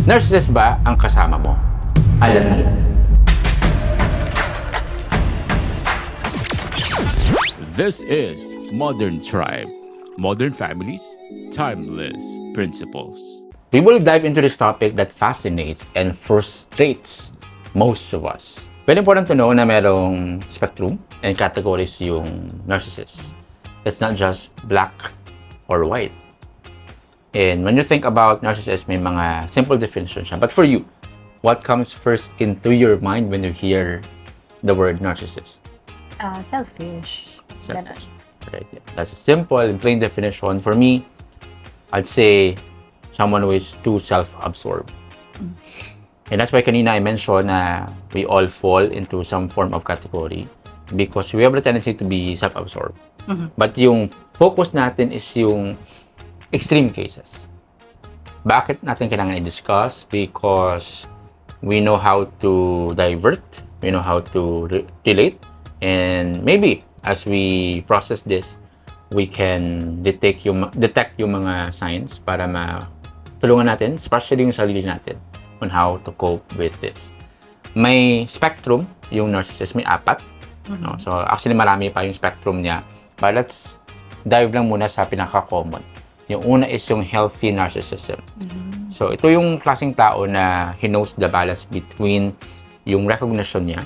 Narcissist ba ang kasama mo? Alamin. This is Modern Tribe. Modern families, timeless principles. We will dive into this topic that fascinates and frustrates most of us. Very important to know na merong spectrum and categories yung narcissist. It's not just black or white. And when you think about narcissist, may mga simple definition siya. But for you, what comes first into your mind when you hear the word narcissist? Selfish. Selfish. Right. Yeah. That's a simple and plain definition. For me, I'd say someone who is too self-absorbed. And that's why kanina I mentioned na we all fall into some form of category because we have the tendency to be self-absorbed. But yung focus natin is yung extreme cases. Bakit natin kailangan i-discuss? Because we know how to divert, we know how to relate, and maybe as we process this, we can detect yung mga signs para matulungan natin, especially yung sarili natin, on how to cope with this. May spectrum, yung narcissist, may 4. No? So actually marami pa yung spectrum niya. But let's dive lang muna sa pinaka-common. Yung una is yung healthy narcissism. So ito yung klaseng tao na he knows the balance between yung recognition niya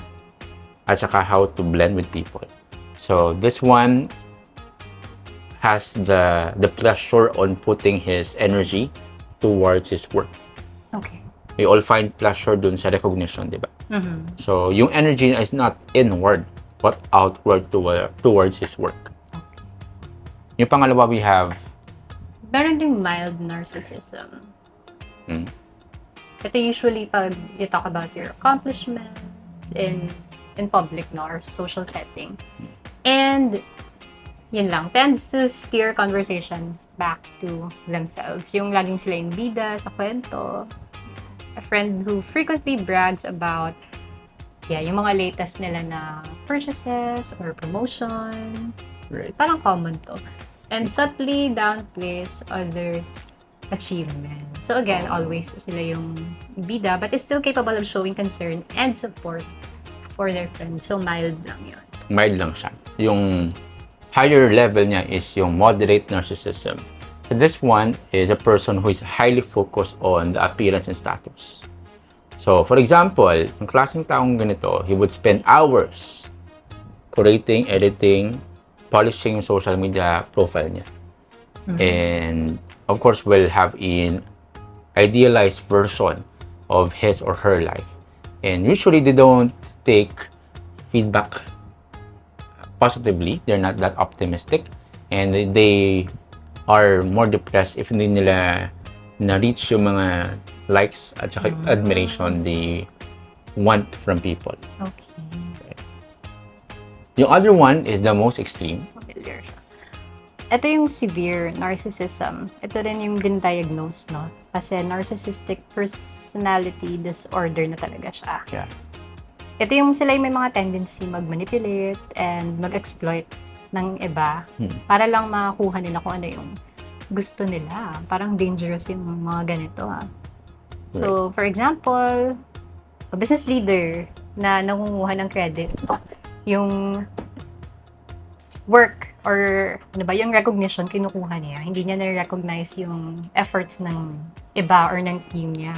at saka how to blend with people. So this one has the pleasure on putting his energy towards his work. Okay. We all find pleasure dun sa recognition, di ba? So yung energy is not inward but outward towards his work. Okay. Yung pangalawa, we have Meron ding mild narcissism. Ito usually pag you talk about your accomplishments in public, no, or social setting. And yun lang, tends to steer conversations back to themselves. Yung laging sila yung bida sa kwento. A friend who frequently brags about yung mga latest nila na purchases or promotion. right. Parang common to. And subtly downplays others' achievement. So again, always sila yung bida, but is still capable of showing concern and support for their friends. So mild lang yun. Mild lang siya. Yung higher level niya is yung moderate narcissism. So this one is a person who is highly focused on the appearance and status. So for example, ang klaseng taong ganito, he would spend hours curating, editing, polishing yung social media profile niya. And of course, will have an idealized version of his or her life. And usually, they don't take feedback positively. They're not that optimistic. And they are more depressed if hindi nila na-reach yung mga likes at saka admiration they want from people. Okay. Yung other one is the most extreme. Familiar siya. Ito yung severe narcissism. Ito rin yung din-diagnose, no? Kasi narcissistic personality disorder na talaga siya. Yeah. Ito yung sila yung may mga tendency mag-manipulate and mag-exploit ng iba para lang makakuha nila kung ano yung gusto nila. Parang dangerous yung mga ganito, ha? So, for example, a business leader na nangunguha ng credit, yung work or ano ba, yung recognition kinukuha niya. Hindi niya na-recognize yung efforts ng iba or ng team niya.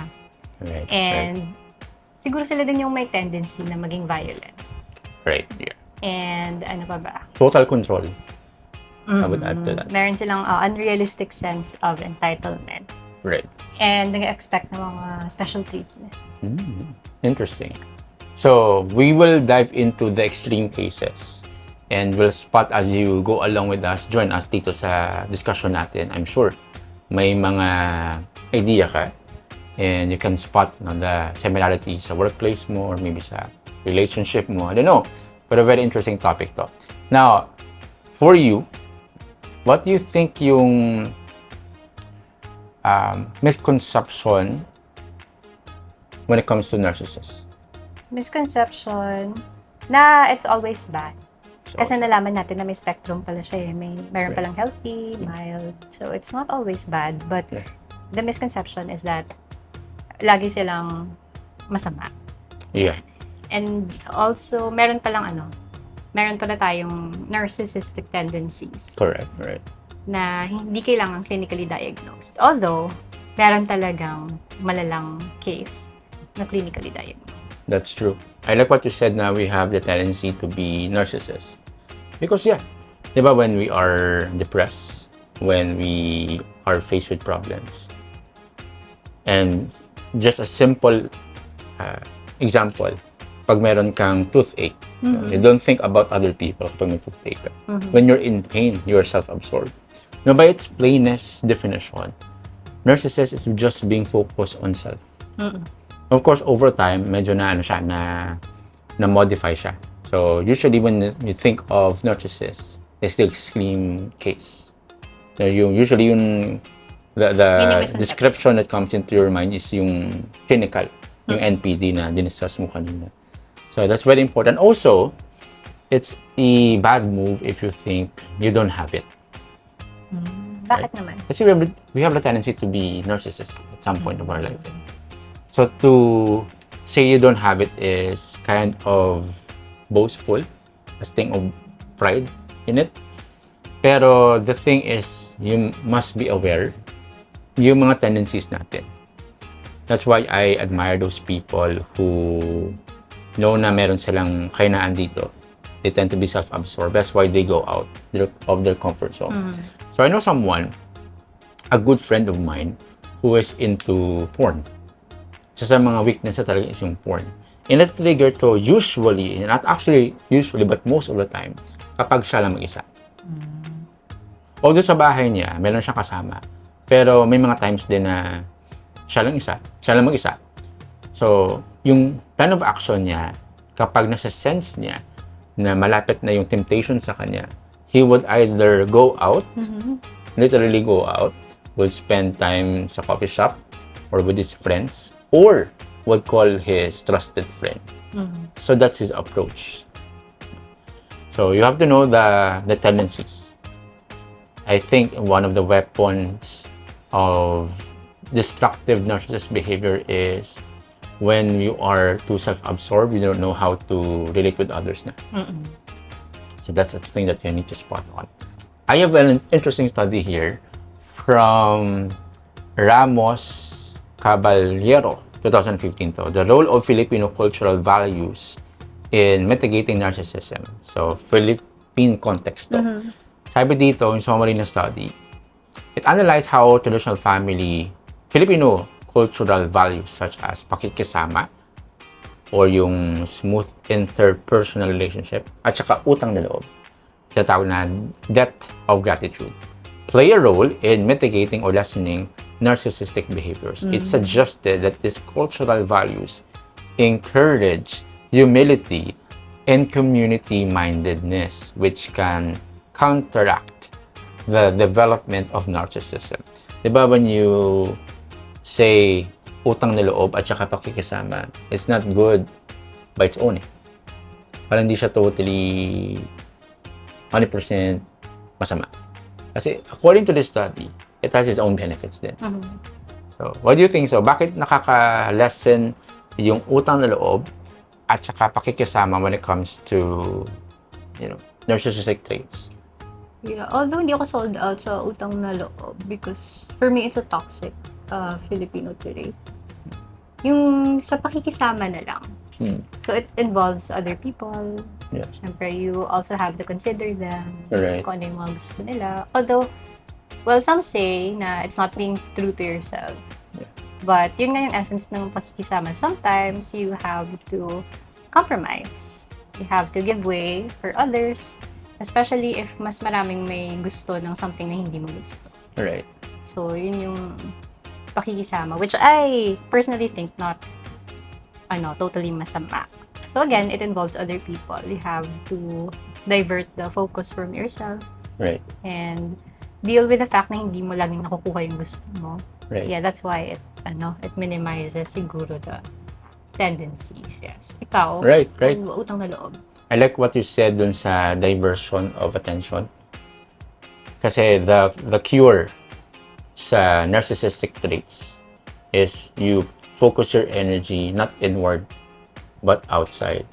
Right. And siguro sila din yung may tendency na maging violent. Right. Yeah. And ano pa ba? Total control. I would add to that. Meron silang unrealistic sense of entitlement. Right. And nag-expect ng mga special treatment. Interesting. So, we will dive into the extreme cases and we'll spot as you go along with us, join us dito sa discussion natin. I'm sure may mga idea ka and you can spot the similarities sa workplace mo or maybe sa relationship mo. I don't know. But a very interesting topic to. Now, for you, what do you think yung misconception when it comes to narcissists? Misconception na it's always bad. Kasi nalaman natin na may spectrum pala siya eh. Meron palang healthy, mild. So it's not always bad. But the misconception is that lagi silang masama. Yeah. And also, meron pala tayong narcissistic tendencies Correct. na hindi kailangan clinically diagnosed. Although, meron talagang malalang case na clinically diagnosed. That's true. I like what you said na we have the tendency to be narcissists. Because di ba, when we are depressed, when we are faced with problems, and just a simple example, pag meron kang toothache, you don't think about other people kapag may toothache ka. When you're in pain, you're self-absorbed. Now, by its plainest definition, narcissist is just being focused on self. Of course, over time, medyo na-modify siya. So, usually when you think of narcissists, it's the extreme case. So, usually the description that comes into your mind is yung clinical, yung NPD na diniscuss mo kanina. So, that's very important. Also, it's a bad move if you think you don't have it. Bakit naman? Kasi we have the tendency to be narcissists at some point of our life. So, to say you don't have it is kind of boastful, a sting of pride in it. Pero the thing is, you must be aware yung mga tendencies natin. That's why I admire those people who know na meron silang kainaan dito. They tend to be self-absorbed. That's why they go out of their comfort zone. So I know someone, a good friend of mine, who is into porn. Sa mga weaknesses talaga is yung porn. And that trigger to usually, not actually usually, but most of the time, kapag siya lang mag-isa. Although sa bahay niya, meron siyang kasama. Pero may mga times din na siya lang mag-isa. So, yung plan of action niya, kapag nasa-sense niya na malapit na yung temptation sa kanya, he would either go out, literally go out, would spend time sa coffee shop or with his friends, or would call his trusted friend. So that's his approach. So you have to know the tendencies. I think one of the weapons of destructive narcissist behavior is when you are too self-absorbed, you don't know how to relate with others na. So that's the thing that you need to spot on. I have an interesting study here from Ramos Caballero, 2015 to, the role of Filipino cultural values in mitigating narcissism. So, Philippine context to. Sabi dito, yung summary ng study, it analyzed how traditional Filipino cultural values such as pakikisama or yung smooth interpersonal relationship at saka utang na loob, tinatawag na debt of gratitude, play a role in mitigating or lessening narcissistic behaviors. It suggested that these cultural values encourage humility and community-mindedness, which can counteract the development of narcissism. Diba, when you say utang na loob at saka pakikisama, it's not good by its own. Parang hindi siya totally 100% masama. Kasi according to this study, it has its own benefits din. So, what do you think? So, bakit nakaka-lessen yung utang na loob at saka pakikisama when it comes to, narcissistic traits? Yeah, although hindi ako sold out sa utang na loob because for me, it's a toxic Filipino trait. Yung sa pakikisama na lang. So, it involves other people. Yeah. Siyempre, you also have to consider them. Right. Kung ano yung mga gusto nila. Although, well, some say na it's not being true to yourself. Yeah. But yun nga yung essence ng pakikisama. Sometimes, you have to compromise. You have to give way for others. Especially if mas maraming may gusto ng something na hindi mo gusto. Right. So, yun yung pakikisama. Which I personally think not totally masama. So again, it involves other people. You have to divert the focus from yourself. Right. And deal with the fact na hindi mo laging nakukuha yung gusto mo. Right. Yeah, that's why it minimizes siguro the tendencies. Yes. Ikaw, Right. utang na loob. I like what you said dun sa diversion of attention. Kasi the cure sa narcissistic traits is you focus your energy not inward but outside.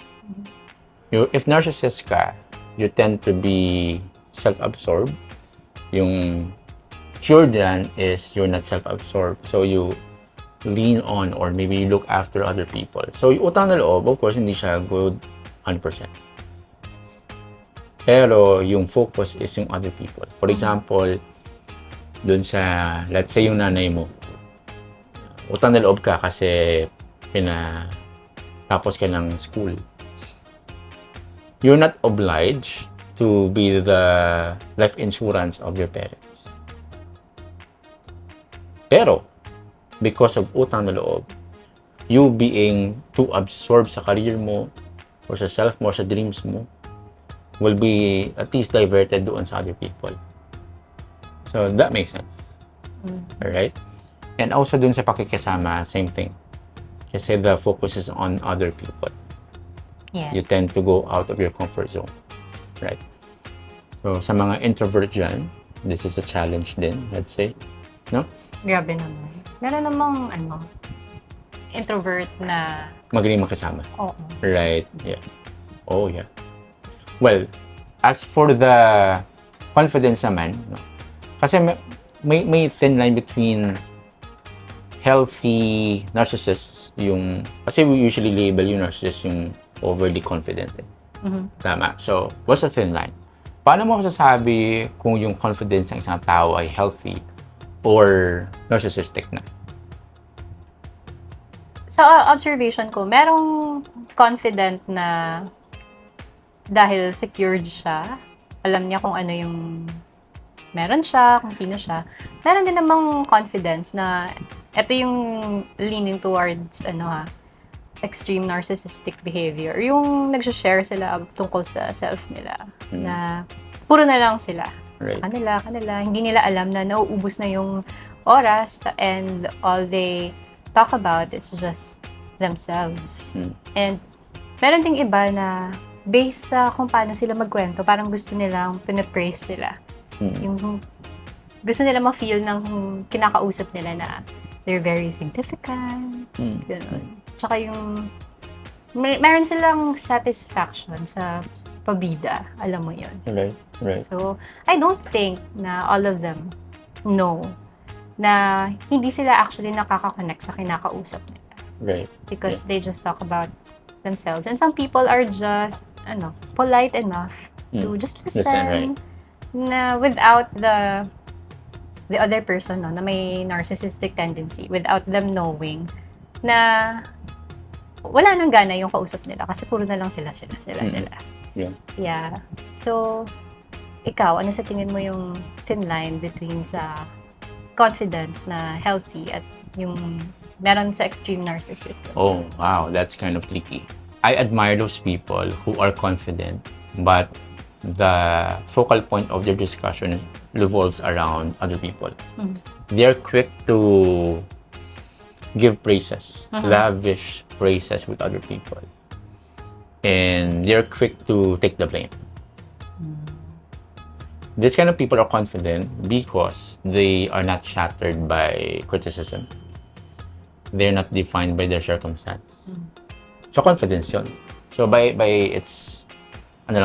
If narcissist ka, you tend to be self-absorbed. Yung cure dyan is you're not self-absorbed. So you lean on or maybe you look after other people. So yung utang na loob, of course, hindi siya good 100%. Pero yung focus is yung other people. For example, dun sa, let's say yung nanay mo, utang na loob ka kasi tapos ka ng school. You're not obliged to be the life insurance of your parents. Pero, because of utang na loob, you being too absorbed sa career mo, or sa self mo, sa dreams mo, will be at least diverted doon sa other people. So, that makes sense. Alright? And also dun sa pakikisama, same thing. Kasi the focus is on other people. Yeah. You tend to go out of your comfort zone. Right? So, sa mga introvert dyan, this is a challenge din, let's say. No? Grabe naman. Meron namang, introvert na, Magaling makisama. oo. Right. Yeah. Oh, yeah. Well, as for the confidence naman, no? Kasi may thin line between healthy narcissists, kasi we usually label yung narcissist yung overly confident. Tama. So, what's the thin line? Paano mo sasabi kung yung confidence ng isang tao ay healthy or narcissistic na? Sa observation ko, merong confident na dahil secured siya, alam niya kung ano yung meron siya, kung sino siya. Meron din namang confidence na ito yung leaning towards extreme narcissistic behavior. Yung nag-share sila tungkol sa self nila na puro na lang sila. Right. Sa kanila. Hindi nila alam na nauubos na yung oras and all they talk about is just themselves. And meron ding iba na based sa kung paano sila magkwento, parang gusto nilang pinapraise sila. Yung gusto nila ma-feel ng kinakausap nila na they're very significant. Ganun. Tsaka yung meron silang satisfaction sa pabida. Alam mo yun. Right. So, I don't think na all of them know na hindi sila actually nakaka-connect sa kinakausap nila. Right. Because they just talk about themselves. And some people are just, polite enough to just listen. Right. Na without the other person, na may narcissistic tendency, without them knowing na wala nang gana yung kausap nila kasi puro na lang sila. Yeah. So, ikaw, ano sa tingin mo yung thin line between sa confidence na healthy at yung meron sa extreme narcissism? Oh, wow. That's kind of tricky. I admire those people who are confident, but the focal point of their discussion revolves around other people. They're quick to give praises, lavish praises with other people. And they're quick to take the blame. These kind of people are confident because they are not shattered by criticism. They're not defined by their circumstance. So, confidence yun. So, by its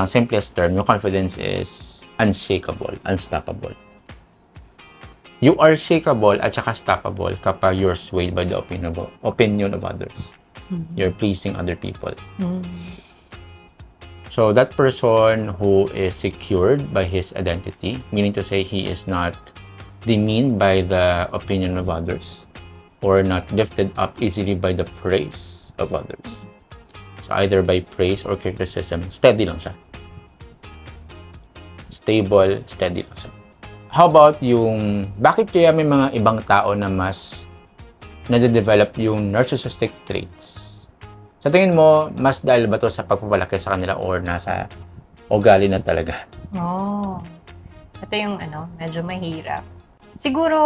simplest term, your confidence is unshakable, unstoppable. You are shakeable at saka stoppable kapag you're swayed by the opinion of others. You're pleasing other people. So that person who is secured by his identity, meaning to say he is not demeaned by the opinion of others or not lifted up easily by the praise of others. So either by praise or criticism, steady lang siya. Stable, steady lang siya. How about bakit kaya may mga ibang tao na mas nade-develop yung narcissistic traits? Sa tingin mo, mas dahil ba to sa pagpapalaki sa kanila or nasa ugali na talaga? Ito yung medyo mahirap. Siguro,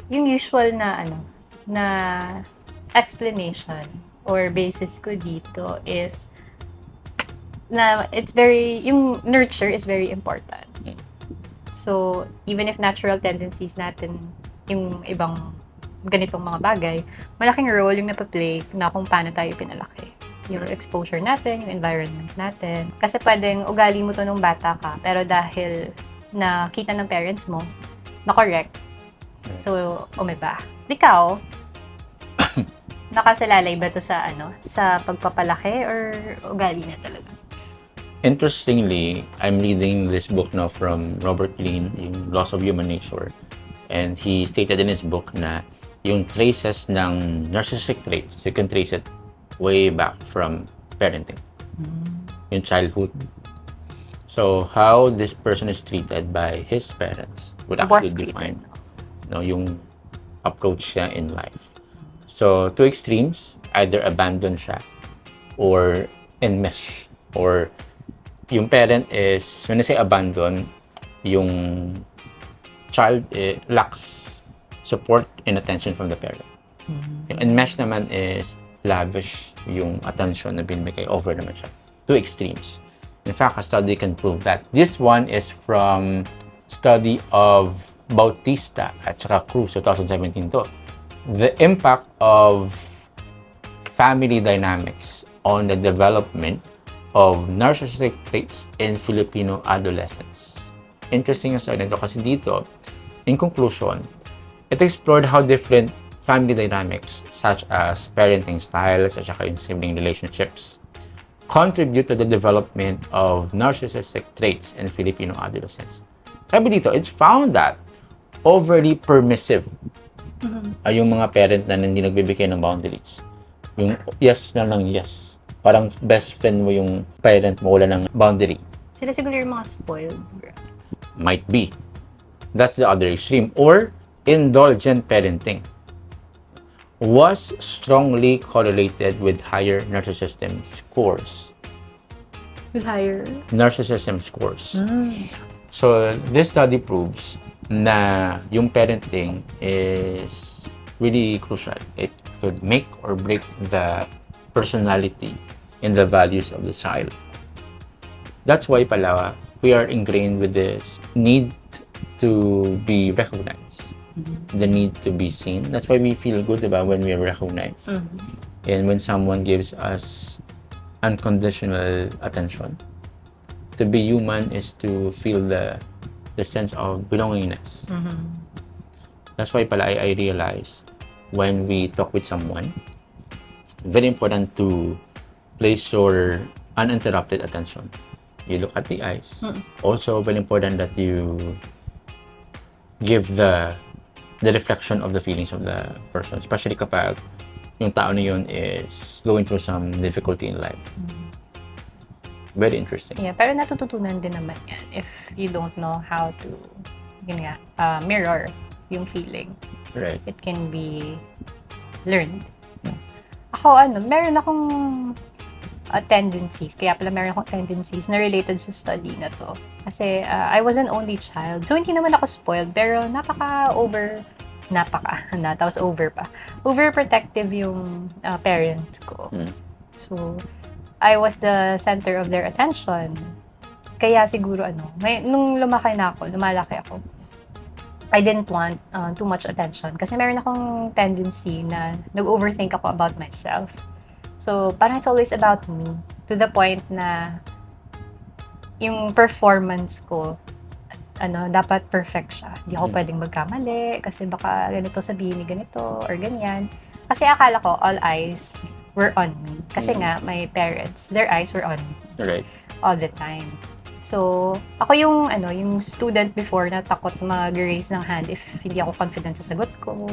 yung usual na explanation or basis ko dito is na yung nurture is very important. So, even if natural tendencies natin, yung ibang ganitong mga bagay, malaking role yung napaplay na kung paano tayo pinalaki. Yung exposure natin, yung environment natin. Kasi pwedeng ugali mo to nung bata ka, pero dahil nakita ng parents mo, na-correct. So, umiba. Ikaw, nakasalalay ba to sa sa pagpapalaki or ugali na talaga? Interestingly, I'm reading this book now from Robert Greene, yung Laws of Human Nature. And he stated in his book na yung traces ng narcissistic traits, you can trace it way back from parenting. Yung childhood. So, how this person is treated by his parents would actually define yung approach niya in life. So, two extremes, either abandon siya or enmesh. Or yung parent is, when I say abandon, yung child lacks support and attention from the parent. Yung enmesh naman is lavish yung attention na binibigay, over naman siya. Two extremes. In fact, a study can prove that. This one is from study of Bautista at saka Cruz, 2017 to. The impact of family dynamics on the development of narcissistic traits in Filipino adolescents. Interesting yung study nito kasi dito, in conclusion, it explored how different family dynamics such as parenting styles at saka yung sibling relationships contribute to the development of narcissistic traits in Filipino adolescents. Sabi dito, it found that overly permissive ay yung mga parent na hindi nagbibigay ng boundaries. Yung yes na lang yes. Parang best friend mo yung parent mo, wala ng boundary. Sila siguro yung mga spoiled brats. Might be. That's the other extreme. Or indulgent parenting was strongly correlated with higher narcissism scores. With higher? Narcissism scores. So, this study proves na yung parenting is really crucial. It could make or break the personality and the values of the child. That's why pala, we are ingrained with this need to be recognized. The need to be seen. That's why we feel good about when we are recognized. And when someone gives us unconditional attention. To be human is to feel the sense of belongingness. That's why pala I realize when we talk with someone, very important to place your uninterrupted attention. You look at the eyes. Also, very important that you give the reflection of the feelings of the person, especially kapag yung tao na yun is going through some difficulty in life. Very interesting. Yeah, pero natututunan din naman yan if you don't know how to mirror yung feelings. Right. It can be learned. Ako, meron akong tendencies. Kaya pala meron akong tendencies na related sa study na to. Kasi I was an only child. So, hindi naman ako spoiled. Pero tapos over pa. Overprotective yung parents ko. So, I was the center of their attention. Kaya siguro, nung lumalaki ako, I didn't want too much attention. Kasi meron akong tendency na nag-overthink ako about myself. So, parang it's always about me. To the point na yung performance ko, dapat perfect siya. Hindi ako pwedeng magkamali kasi baka ganito sabihin ni ganito or ganyan. Kasi akala ko all eyes were on me. Kasi nga, my parents, their eyes were on me. Right. All the time. So, ako yung student before na takot mag-raise ng hand if hindi ako confident sa sagot ko.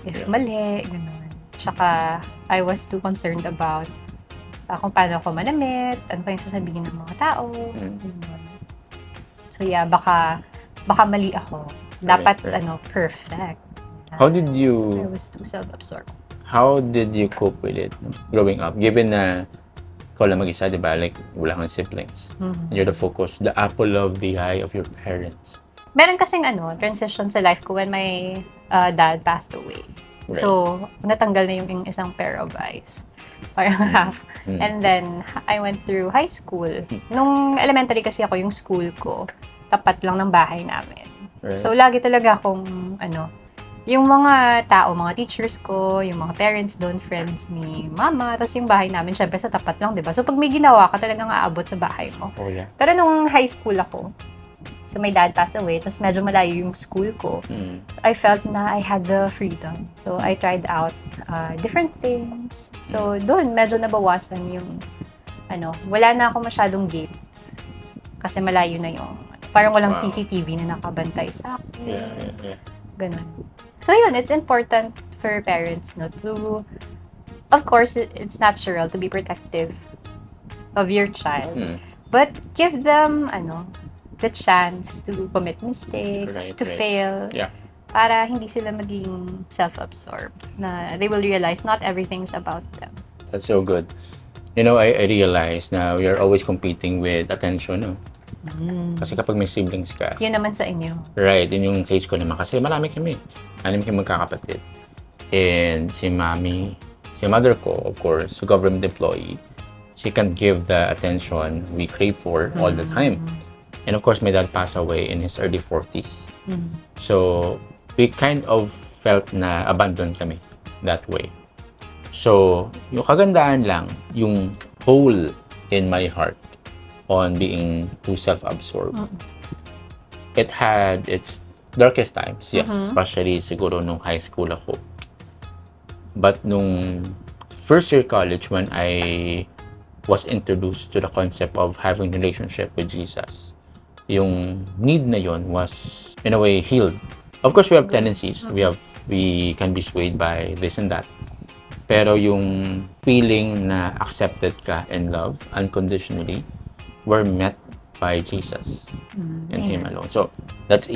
If mali, gano'n. Tsaka, I was too concerned about kung paano ako manamit, ano pa yung sasabihin ng mga tao. So, yeah, baka mali ako. Dapat, perfect. How did you... I was too self-absorbed. How did you cope with it growing up? Given na ikaw lang mag-isa, di ba? Like, wala kang siblings. And you're the focus, the apple of the eye of your parents. Meron kasing transition sa life ko when my dad passed away. Right. So, natanggal na yung isang pair of eyes. Parang half. And then, I went through high school. Nung elementary kasi ako, yung school ko, tapat lang ng bahay namin. Right. So, lagi talaga akong, yung mga tao, mga teachers ko, yung mga parents doon, friends ni mama, tapos yung bahay namin, syempre sa tapat lang, di ba? So, pag may ginawa ka, talagang aabot sa bahay mo. Oh, yeah. Pero nung high school ako, so my dad passed away, tapos medyo malayo yung school ko, I felt na I had the freedom. So, I tried out different things. So, doon, medyo nabawasan yung, wala na ako masyadong gates. Kasi malayo na yung, parang walang CCTV na nakabantay sa akin. Yeah. Ganun. So, yun, it's important for parents, no, to, of course, it's natural to be protective of your child. But give them, the chance to commit mistakes, to fail. Yeah. Para hindi sila maging self-absorbed. Na they will realize not everything's about them. That's so good. I realize na we are always competing with attention, no? Kasi kapag may siblings ka, Yun naman sa inyo. right, yun yung case ko naman. Kasi marami kami. 6 kami magkakapatid. And si mother ko, of course, government employee, she can't give the attention we crave for all the time. And of course, my dad passed away in his early 40s. So, we kind of felt na abandoned kami that way. So, yung kagandaan lang, yung hole in my heart on being too self-absorbed. It had its darkest times, yes. Especially siguro nung high school ako. But nung first year college, when I was introduced to the concept of having a relationship with Jesus, yung need na yon was, in a way, healed. Of course, we have tendencies. We can be swayed by this and that. Pero yung feeling na accepted ka and loved unconditionally were met by Jesus and Him alone. So that's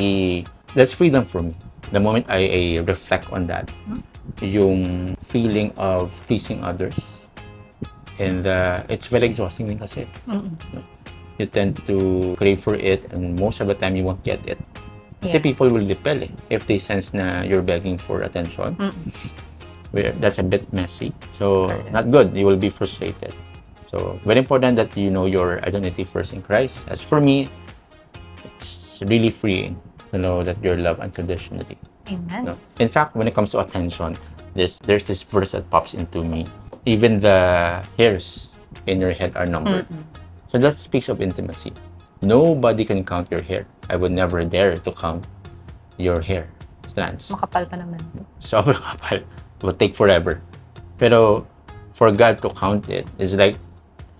freedom for me. The moment I reflect on that, yung feeling of pleasing others, and it's very exhausting din kasi. You tend to crave for it, and most of the time you won't get it. Kasi people will repel if they sense na you're begging for attention. That's a bit messy. So not good. You will be frustrated. So, very important that you know your identity first in Christ. As for me, it's really freeing to know that you're loved unconditionally. Amen. No? In fact, when it comes to attention, there's this verse that pops into me. Even the hairs in your head are numbered. So that speaks of intimacy. Nobody can count your hair. I would never dare to count your hair strands. Makapal pa naman. Sobrang kapal. It would take forever. Pero for God to count it is like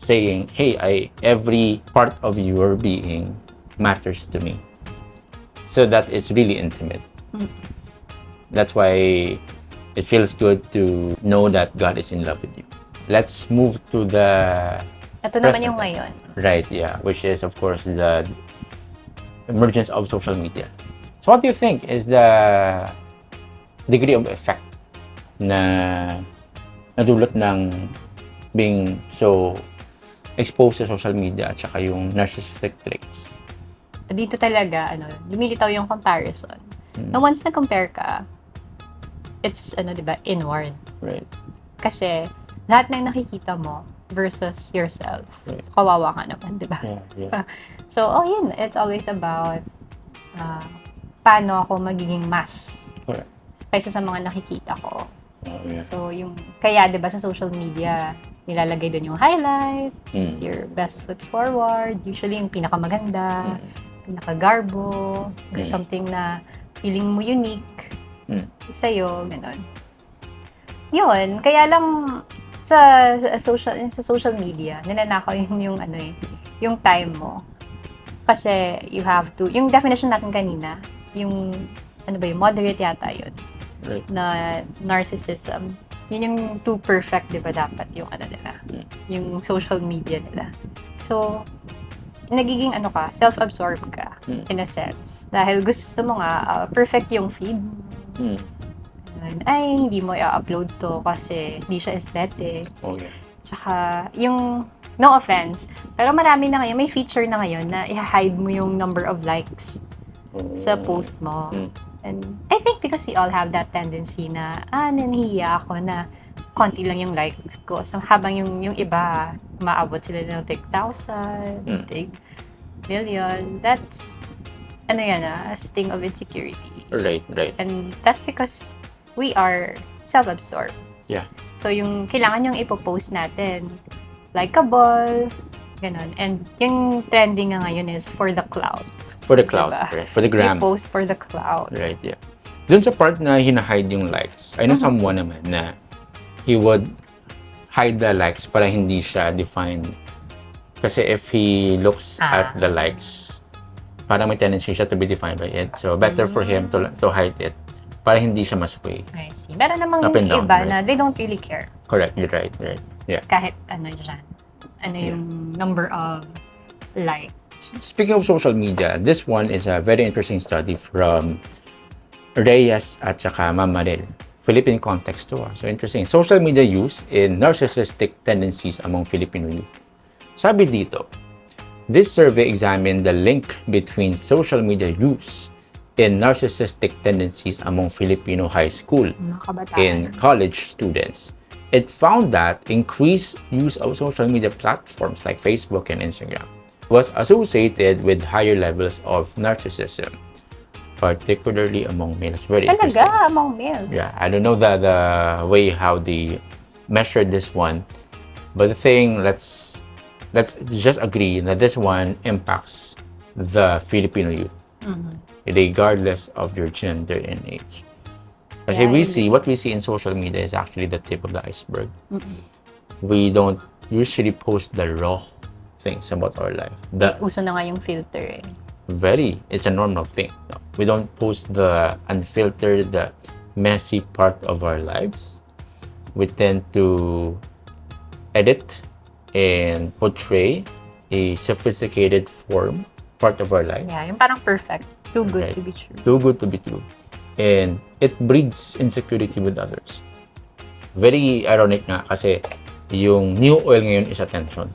saying, hey, every part of your being matters to me. So that is really intimate. That's why it feels good to know that God is in love with you. Let's move to the Ito naman yung ngayon. Right, yeah. Which is, of course, the emergence of social media. So what do you think is the degree of effect na nadulot ng being so exposed sa social media at saka yung narcissistic traits? Dito talaga, lumilitaw yung comparison. Na once na-compare ka, it's, diba, inward. Right. Kasi, lahat ng nakikita mo versus yourself, Right. kawawa ka naman, diba? Yeah. So, yun, it's always about paano ako magiging mas Correct. kaysa sa mga nakikita ko. Yeah. So, kaya, diba, sa social media, nilalagay doon yung highlights, your best foot forward, usually yung pinakamaganda, pinakagarbo, something na feeling mo unique sa'yo, gano'n. Yun, kaya lang sa social media, ninanakaw yung time mo. Kasi you have to, yung definition natin kanina, yung, moderate yata yun. Right. Na narcissism. Yun yung too perfect, di ba, dapat yung nila, yung social media nila. So, nagiging self-absorbed ka, in a sense. Dahil gusto mo nga, perfect yung feed. Ay, hindi mo i-upload to kasi hindi siya aesthetic. Okay. Tsaka, no offense, pero marami na ngayon, may feature na ngayon na i-hide mo yung number of likes sa post mo. And I think because we all have that tendency na, nanahiya ako na konti lang yung likes ko. So, habang yung iba, maabot sila ng 1,000, 1 million. That's, ano yan a sting of insecurity. Right. And that's because we are self-absorbed. Yeah. So, yung kailangan yung ipopost natin, likeable, ganun. And yung trending nga ngayon is for the cloud. For the cloud, Diba? right? For the gram. We post for the cloud. Right, yeah. Dun sa part na hinahide yung likes, I know someone naman na he would hide the likes para hindi siya defined. Kasi if he looks at the likes, parang may tendency siya to be defined by it. So, better for him to hide it para hindi siya masway. I see. Meron namang Up and down, iba right? na they don't really care. Correct, you're right. Yeah. Kahit ano dyan. Ano yung number of likes. Speaking of social media, this one is a very interesting study from Reyes at saka Mamaril. Philippine context to. So interesting. Social media use in narcissistic tendencies among Filipino youth. Sabi dito, this survey examined the link between social media use in narcissistic tendencies among Filipino high school Mga kabataan. and college students. It found that increased use of social media platforms like Facebook and Instagram was associated with higher levels of narcissism, particularly among males. Very interesting. Talaga, among males. Yeah, I don't know the way how they measured this one, but the thing, let's just agree that this one impacts the Filipino youth, regardless of your gender and age. Kasi what we see in social media is actually the tip of the iceberg. We don't usually post the raw things about our life. Uso na nga yung filter eh. It's a normal thing. We don't post the unfiltered, the messy part of our lives. We tend to edit and portray a sophisticated part of our life. Yeah, yung parang perfect. Too good Right. to be true. Too good to be true. And it breeds insecurity with others. Very ironic nga kasi yung new oil ngayon is attention.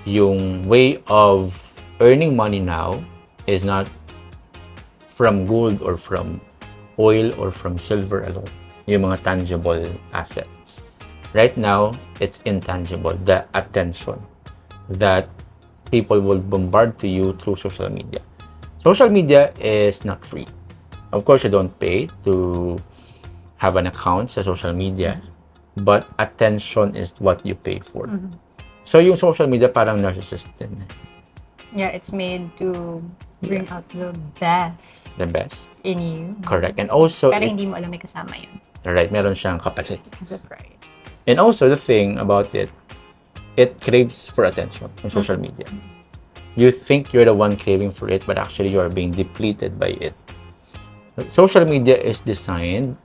Yung way of earning money now is not from gold or from oil or from silver alone. Yung mga tangible assets. Right now, it's intangible, the attention that people will bombard to you through social media. Social media is not free. Of course, you don't pay to have an account sa social media, but attention is what you pay for. So, yung social media parang narcissist din. Yeah, it's made to bring out the best The best. in you. Correct. And also, Pero hindi mo alam may kasama yun. right, meron siyang kapatid. Surprise. And also, the thing about it craves for attention on social media. You think you're the one craving for it, but actually you are being depleted by it. Social media is designed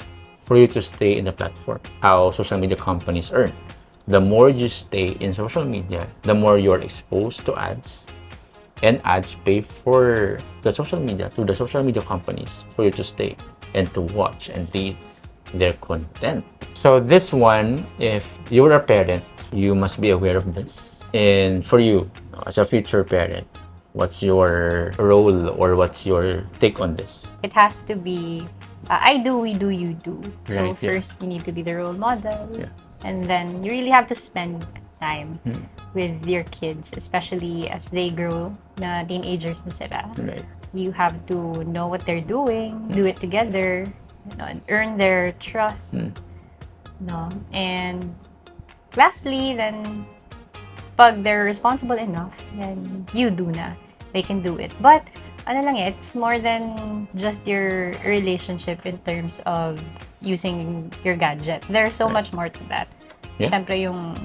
for you to stay in the platform. How social media companies earn. The more you stay in social media, the more you're exposed to ads. And ads pay for the social media, to the social media companies, for you to stay and to watch and read their content. So this one, if you're a parent, you must be aware of this. And for you, as a future parent, what's your role or what's your take on this? It has to be, I do, we do, you do. So Right, yeah. first, you need to be the role model. Yeah. And then you really have to spend time with your kids, especially as they grow na teenagers na sila. Right. You have to know what they're doing, do it together, and earn their trust. No? And lastly, then, pag they're responsible enough, then you do na. They can do it. But, ano lang it's more than just your relationship in terms of using your gadget. There's so much more to that. Yeah. Siyempre yung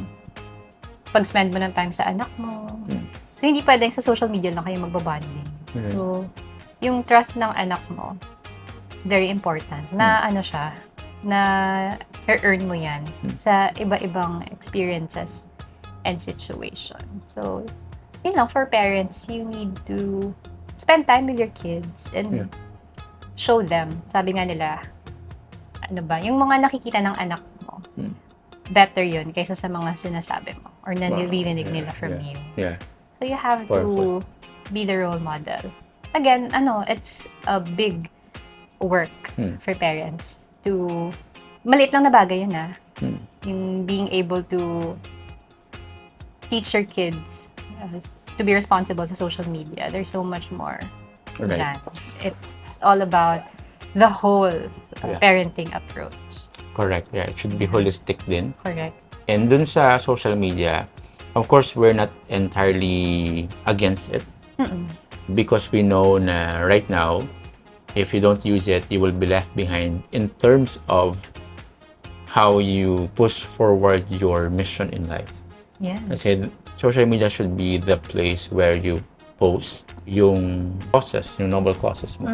pag-spend mo ng time sa anak mo. So, hindi pwedeng sa social media lang kayo magbabanding. So, yung trust ng anak mo, very important. Na ano siya, na earn mo yan sa iba-ibang experiences and situation. So, yun lang, for parents, you need to spend time with your kids and show them. Sabi nga nila, ano ba, yung mga nakikita ng anak mo, better yun kaysa sa mga sinasabi mo or nililinig nila from you. Yeah. So, you have Powerful. to be the role model. Again, it's a big work for parents to, maliit lang na bagay yun yung being able to teach your kids to be responsible sa social media. There's so much more Right. dyan. It's all about the whole Yeah. parenting approach. Correct. Yeah, it should be holistic din. Correct. And dun sa social media, of course, we're not entirely against it because we know na right now, if you don't use it, you will be left behind in terms of how you push forward your mission in life. Yes. Kasi social media should be the place where you post yung causes, yung noble causes mo.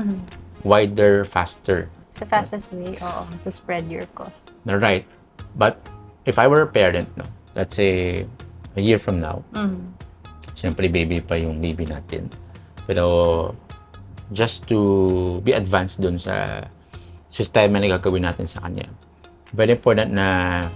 Wider, faster. It's the fastest way to spread your cause. Right. But if I were a parent, no, let's say a year from now, siyempre baby pa yung baby natin. Pero just to be advanced dun sa sistema na gagawin natin sa kanya, very important na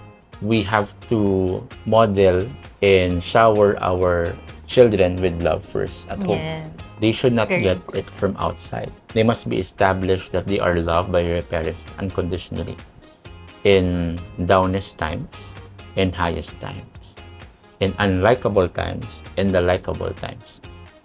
we have to model and shower our children with love first at home. Yes. They should not Very get it from outside. They must be established that they are loved by their parents unconditionally in downest times, in highest times, in unlikable times, in the likable times.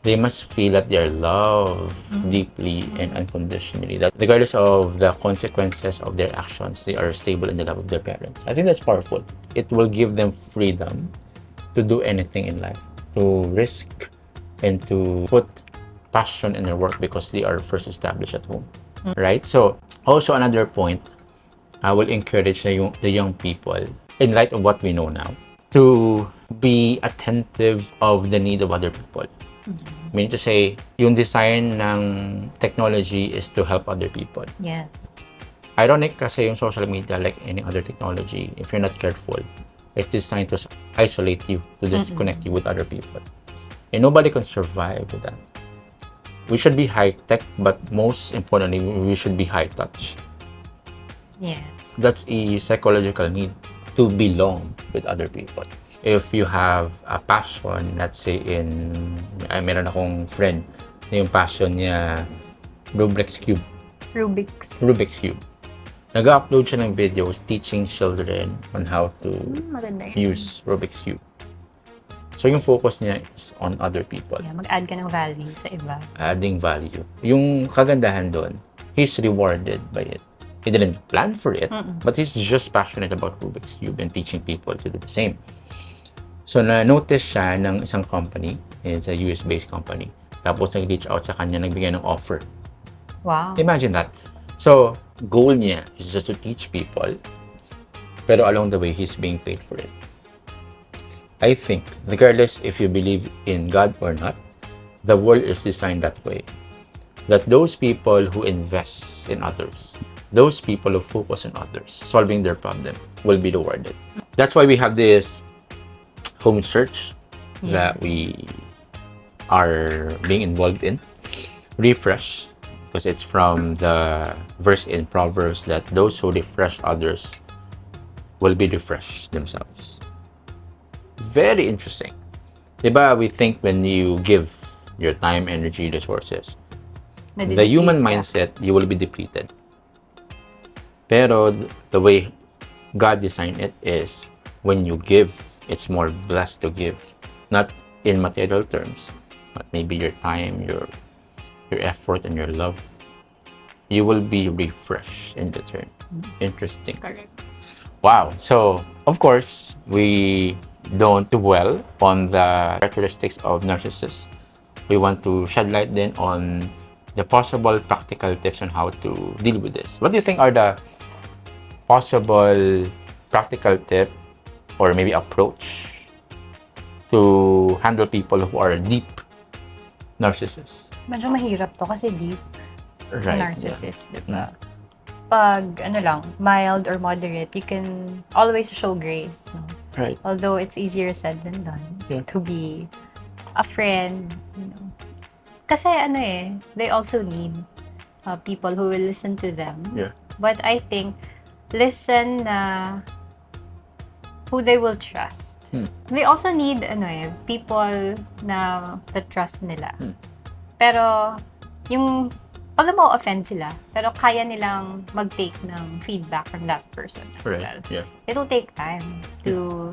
They must feel that they are loved deeply and unconditionally. That regardless of the consequences of their actions, they are stable in the love of their parents. I think that's powerful. It will give them freedom to do anything in life, to risk and to put passion in their work because they are first established at home, right? So also another point, I will encourage the young people, in light of what we know now, to be attentive of the need of other people. Meaning to say, yung design ng technology is to help other people. Yes. Ironic kasi yung social media, like any other technology, if you're not careful, it's designed to isolate you, to disconnect you with other people. And nobody can survive with that. We should be high-tech, but most importantly, we should be high-touch. Yes. That's a psychological need to belong with other people. If you have a passion, let's say meron akong friend na yung passion niya, Rubik's Cube. Nag-upload siya ng videos teaching children on how to Maganda yun. use Rubik's Cube. So yung focus niya is on other people. Yeah, mag-add ka ng value sa iba. Adding value. Yung kagandahan doon, he's rewarded by it. He didn't plan for it, but he's just passionate about Rubik's Cube and teaching people to do the same. So na-notice siya ng isang company, it's a US-based company, tapos nag-reach out sa kanya, nagbigay ng offer. Wow. Imagine that. So, goal niya is just to teach people, pero along the way, he's being paid for it. I think, regardless if you believe in God or not, the world is designed that way. That those people who invest in others, those people who focus on others, solving their problem, will be rewarded. That's why we have this home church that we are being involved in. Refresh, because it's from the verse in Proverbs that those who refresh others will be refreshed themselves. Very interesting. Diba, we think when you give your time, energy, resources, the human mindset, you will be depleted. Pero the way God designed it is when you give, it's more blessed to give. Not in material terms, but maybe your time, your effort, and your love. You will be refreshed in return. Interesting. Correct. Wow. So, of course, we don't dwell on the characteristics of narcissists. We want to shed light then on the possible practical tips on how to deal with this. What do you think are the possible practical tip or maybe approach to handle people who are deep narcissists? Medyo mahirap to kasi deep Right. narcissist, diba? Pag, mild or moderate, you can always show grace. No? Right. Although it's easier said than done to be a friend, Kasi they also need people who will listen to them. Yeah. But I think, listen na who they will trust. They also need, people na trust nila. Pero, pag ma-offend sila, pero kaya nilang mag-take ng feedback from that person as well. Yeah. It will take time to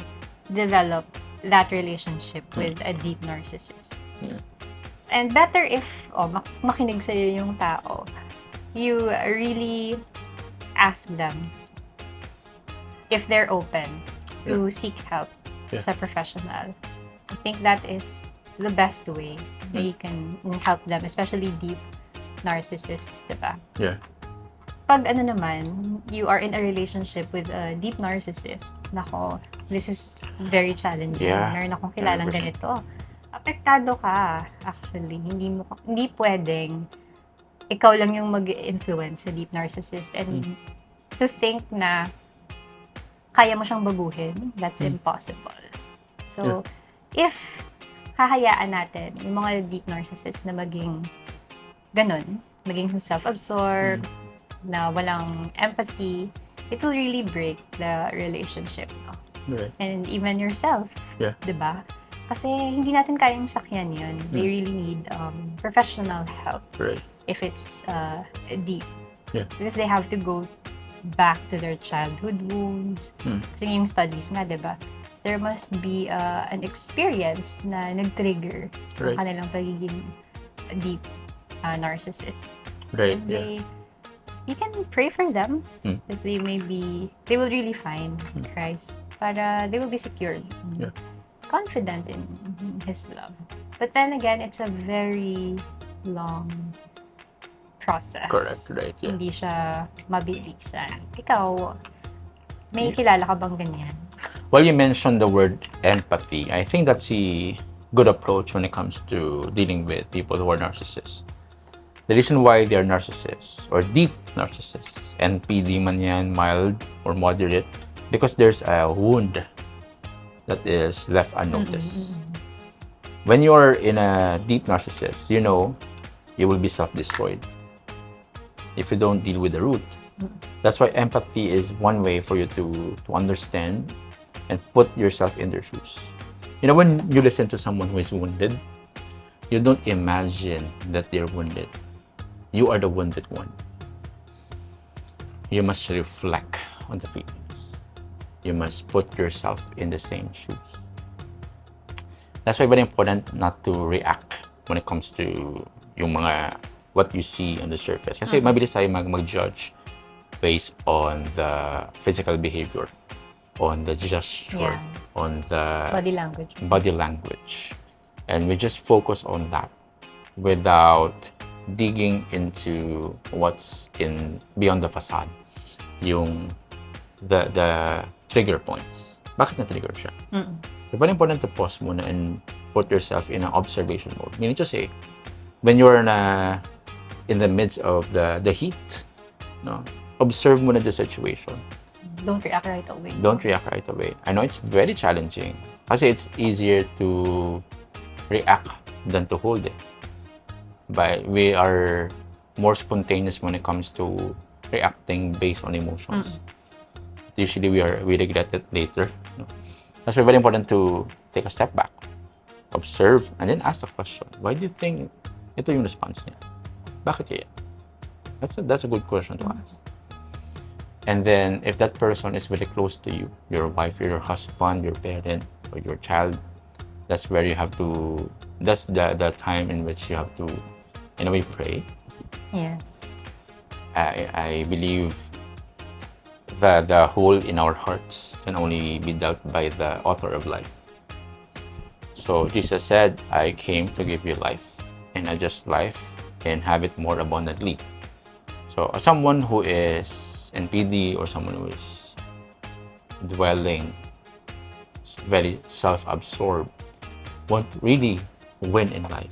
develop that relationship with a deep narcissist. Yeah. And better if makinig sa'yo yung tao, you really ask them if they're open to seek help sa professional. I think that is the best way that you can help them, especially deep narcissists, diba? Yeah. Pag naman, you are in a relationship with a deep narcissist, nako, this is very challenging. Yeah. Meron akong kilalang 100%. ganito. Apektado ka, actually. Hindi pwedeng ikaw lang yung mag-influence sa deep narcissist. And to think na kaya mo siyang baguhin, that's impossible. So, if hahayaan natin yung mga deep narcissist na maging ganun, maging self-absorbed, na walang empathy, it will really break the relationship, no? Right. And even yourself, Yeah. diba? Kasi hindi natin kayang sakyan yun. They really need professional help Right. if it's deep. Yeah. Because they have to go back to their childhood wounds. Kasi yung studies nga, diba? There must be an experience na nag-trigger Right. ang kanilang pagiging deep narcissist. Right. And Yeah. you can pray for them that they will really find Christ para they will be secured, Yeah. confident in His love. But then again, it's a very long process. Correct. Right. Yeah. Hindi siya mabilisan. Ikaw, may kilala ka bang ganyan? Well, you mentioned the word empathy. I think that's a good approach when it comes to dealing with people who are narcissists. The reason why they are narcissists or deep narcissists, NPD man yan, mild or moderate, because there's a wound that is left unnoticed. When you are in a deep narcissist, you know you will be self-destroyed if you don't deal with the root. That's why empathy is one way for you to understand and put yourself in their shoes. You know, when you listen to someone who is wounded, you don't imagine that they're wounded. You are the wounded one. You must reflect on the feelings. You must put yourself in the same shoes. That's why very important not to react when it comes to yung mga what you see on the surface. Kasi mabilis tayo mag-judge based on the physical behavior, on the gesture, on the Body language. And we just focus on that without digging into what's in beyond the facade, yung the trigger points. Bakit na-trigger siya? It's very important to pause muna and put yourself in an observation mode. Meaning to say, when you're in the midst of the heat, no, observe muna the situation. Don't react right away. Don't react right away. I know it's very challenging kasi it's easier to react than to hold it. But we are more spontaneous when it comes to reacting based on emotions. Usually we regret it later. No? That's why very important to take a step back, observe, and then ask the question. Why do you think ito yung response niya? Bakit kaya? That's a good question to ask. And then if that person is very close to you, your wife, your husband, your parent, or your child, that's where you have to. That's the time in which you have to, in a way, pray. Yes. I believe that the hole in our hearts can only be dealt by the author of life. So Jesus said, I came to give you life, and not just life, and have it more abundantly. So as someone who is NPD or someone who is dwelling very self-absorbed, won't really win in life.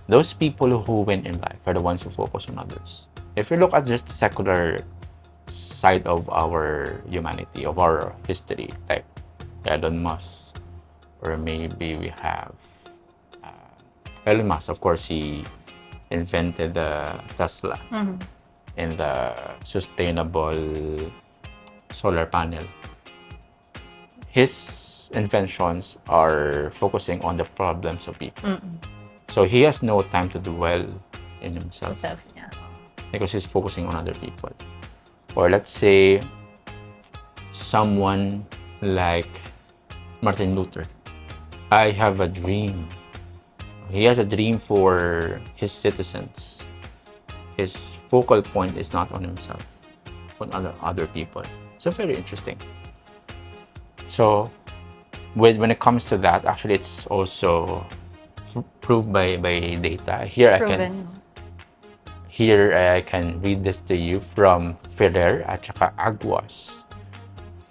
Those people who win in life are the ones who focus on others. If you look at just the secular side of our humanity, of our history, like Elon Musk, or maybe we have Elon Musk, of course, he invented the Tesla and the sustainable solar panel. His inventions are focusing on the problems of people. So he has no time to dwell in himself because he's focusing on other people. Or let's say someone like Martin Luther. I have a dream he has a dream for his citizens. His focal point is not on himself, but on other people. So very interesting. So when it comes to that, actually, it's also proved by data. Proven. Here I can read this to you from Ferrer at saka Aguas.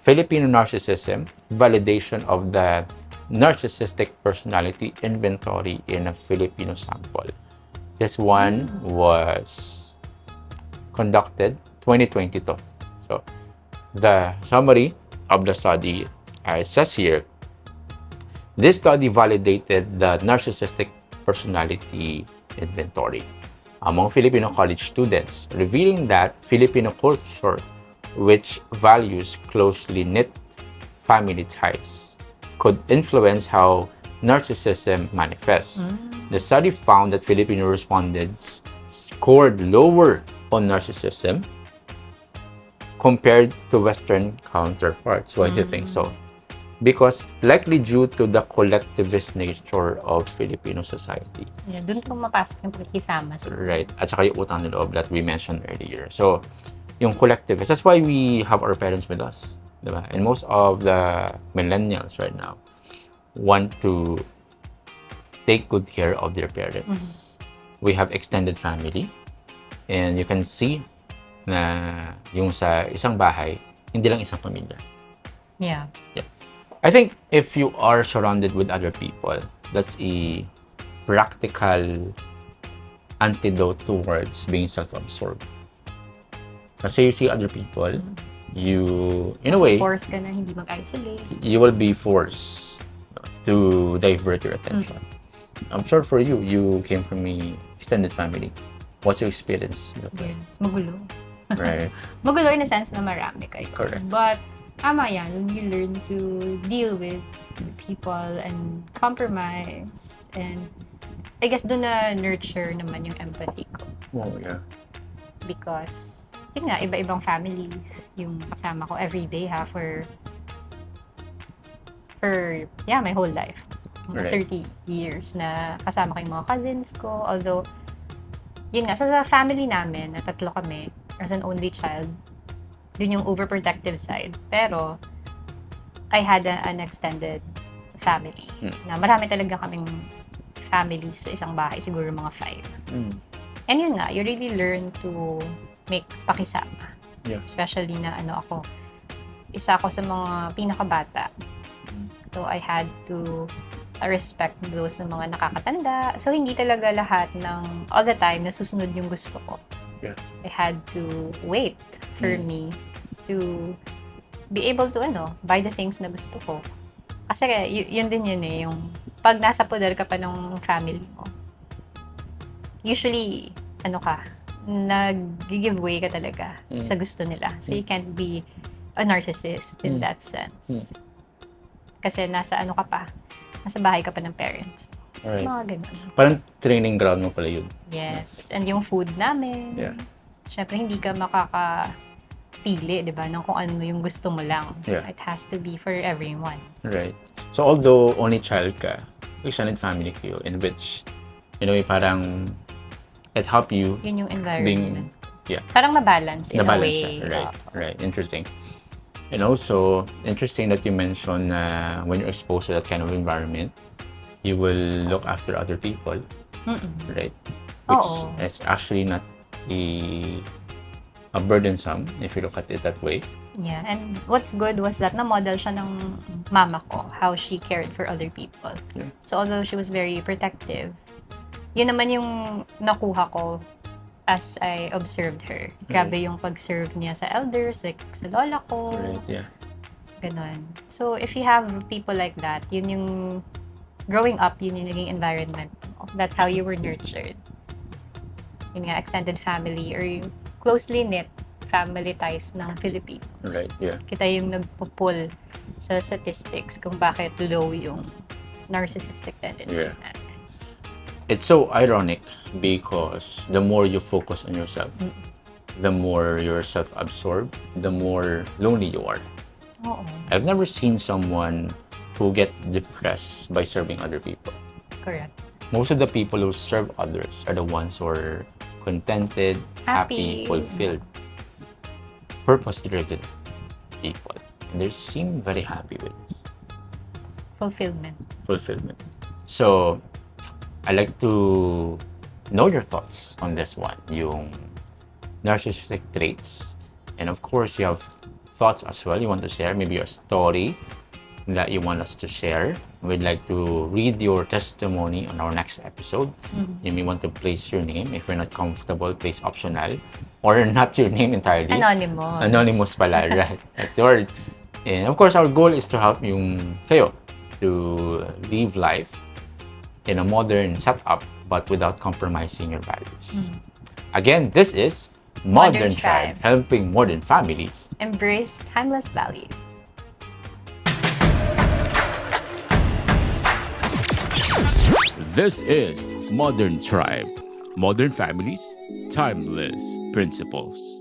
Filipino Narcissism, Validation of the Narcissistic Personality Inventory in a Filipino Sample. This one was conducted 2022. So the summary of the study says here, this study validated the narcissistic personality inventory among Filipino college students, revealing that Filipino culture, which values closely knit family ties, could influence how narcissism manifests. The study found that Filipino respondents scored lower on narcissism compared to Western counterparts. Why do you think so? Because likely due to the collectivist nature of Filipino society. Yeah, dun po mapasok yung pakikisama. Right. At saka yung utang na loob that we mentioned earlier. So, yung collectivist, that's why we have our parents with us. Diba? And most of the millennials right now want to take good care of their parents. We have extended family. And you can see na yung sa isang bahay, hindi lang isang pamilya. Yeah. I think if you are surrounded with other people, that's a practical antidote towards being self-absorbed. Kasi you see other people, you, in a way, Force ka na hindi mag-isolate. you will be forced to divert your attention. I'm sure for you, you came from a extended family. What's your experience? Yes, magulo. Right. Magulo in a sense na marami kayo. Correct. But, tama yan, when you learn to deal with people and compromise, and I guess doon na nurture naman yung empathy ko. Oh, yeah. Because, yun nga, iba-ibang families yung kasama ko everyday for my whole life. Right. 30 years na kasama ko yung mga cousins ko. Although, yun nga, sa family namin, na tatlo kami, as an only child, dun yung overprotective side. Pero, I had an extended family. Na marami talaga kaming families sa isang bahay, siguro mga 5. And yun nga, you really learn to make pakisama. Yeah. Especially na isa ako sa mga pinakabata. So, I had to respect those ng mga nakakatanda. So, hindi talaga lahat ng all the time na susunod yung gusto ko. Yeah. I had to wait for me to be able to buy the things na gusto ko. Kasi yun din yun yung pag nasa poder ka pa ng family mo, usually, nag-give way ka talaga sa gusto nila. So, you can't be a narcissist in that sense. Kasi nasa bahay ka pa ng parents. Right. Mga ganun. Parang training ground mo pala yun. Yes. And yung food namin, syempre hindi ka makakapili, di ba, ng kung ano yung gusto mo lang. Yeah. It has to be for everyone. Right. So, although only child ka, extended family kayo, in which, parang it help you Yun yung environment. yeah. Parang na-balance in a way. Right. Right. Interesting. And also, interesting that you mentioned when you're exposed to that kind of environment, you will look after other people, right? Which is actually not a burdensome if you look at it that way. Yeah, and what's good was that na-model siya ng mama ko, how she cared for other people. Yeah. So although she was very protective, yun naman yung nakuha ko as I observed her. Grabe yung pag-serve niya sa elders, like sa lola ko. Right, yeah. Ganon. So if you have people like that, yun yung growing up, yun yung naging environment mo. That's how you were nurtured. Yun nga, extended family or yung closely knit family ties ng Filipinos. Right, yeah. Kita yung nagpo-pull sa statistics kung bakit low yung narcissistic tendencies natin. It's so ironic because the more you focus on yourself, the more you're self-absorbed, the more lonely you are. Oo. I've never seen someone who get depressed by serving other people. Correct. most of the people who serve others are the ones who are contented, happy, Happy. fulfilled, purpose-driven people. And they seem very happy with this fulfillment. So, I like to know your thoughts on this one, yung narcissistic traits. And of course, you have thoughts as well you want to share, maybe a story that you want us to share. We'd like to read your testimony on our next episode. You may want to place your name. If you're not comfortable, place optional. Or not your name entirely. Anonymous. Anonymous pala, right? That's the word. And of course, our goal is to help kayo to live life in a modern setup, but without compromising your values. Again, this is Modern Modern Tribe, Tribe. helping modern families. Embrace timeless values. This is Modern Tribe. Modern families, timeless principles.